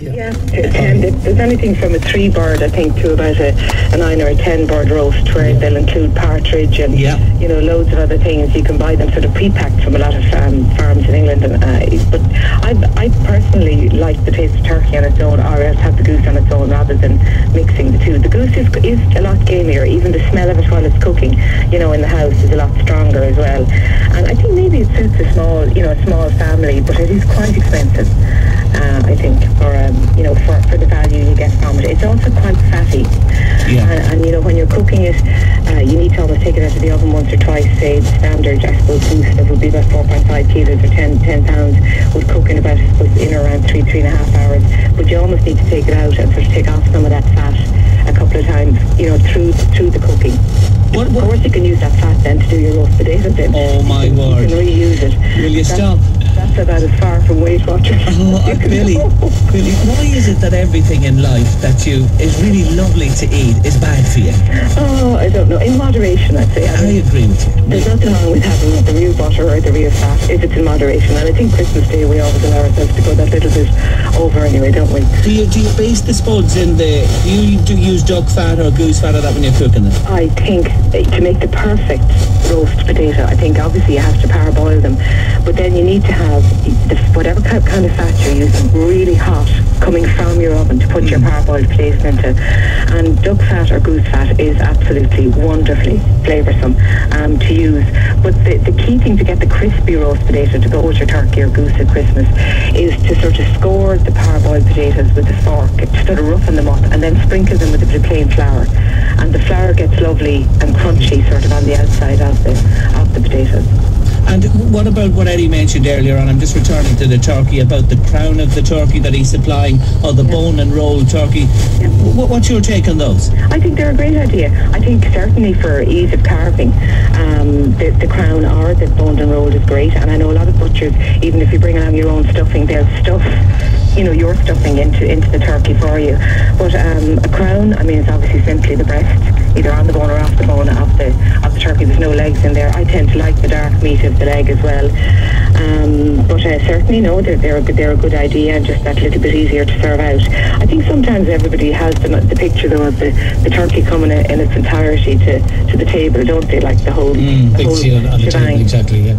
Yeah, there's anything from a 3-bird, I think, to about a 9 or a 10-bird roast, where they'll include partridge and loads of other things. You can buy them sort of pre-packed from a lot of farms in England. But I personally like the taste of turkey on its own, or else have the goose on its own rather than mixing the two. The goose is a lot gamier. Even the smell of it while it's cooking, in the house is a lot stronger as well. And I think maybe it suits a small family, but it is quite expensive. I think for the value you get from it. It's also quite fatty. And when you're cooking it, you need to almost take it out of the oven once or twice. Say the standard, I suppose, goose that would be about 4.5 kilos or 10 pounds would cook in about, in around 3.5 hours. But you almost need to take it out and sort of take off some of that fat a couple of times, through the cooking. Of course, you can use that fat then to do your roast potatoes in. Oh my word! You can reuse it. Will you stop? That's about as far from Weight Watchers. Billy, why is it that everything in life that is really lovely to eat is bad for you? Oh, I don't know. In moderation, I'd say. I agree with you. There's nothing wrong with having the real butter or the real fat if it's in moderation. And I think Christmas Day we always allow ourselves to go that little bit over anyway, don't we? Do you base the spuds in do you use duck fat or goose fat or that when you're cooking them? I think to make the perfect roast potato, I think obviously you have to parboil them, but then you need to have whatever kind of fat you're using really hot coming from your oven to put your parboiled potatoes into. And duck fat or goose fat is absolutely wonderfully flavoursome to use. But the key thing to get the crispy roast potato to go with your turkey or goose at Christmas is to sort of score the parboiled potatoes with a fork, to sort of roughen them up, and then sprinkle them with a bit of plain flour. And the flour gets lovely and crunchy sort of on the outside of the potatoes. And what about what Eddie mentioned earlier on? I'm just returning to the turkey, about the crown of the turkey that he's supplying, or the bone and roll turkey. What's your take on those? I think they're a great idea. I think certainly for ease of carving, the crown or the boned and rolled is great. And I know a lot of butchers, even if you bring along your own stuffing, they'll stuff your stuffing into the turkey for you. But a crown, it's obviously simply the breast, either on the bone or off the bone of the turkey. There's no legs in there. I tend to like the dark meat of the leg as well. But certainly, they're a good idea, and just that little bit easier to serve out. I think sometimes everybody has the picture though of the turkey coming in its entirety to the table, don't they? Like the whole big seal on the table, exactly, yeah.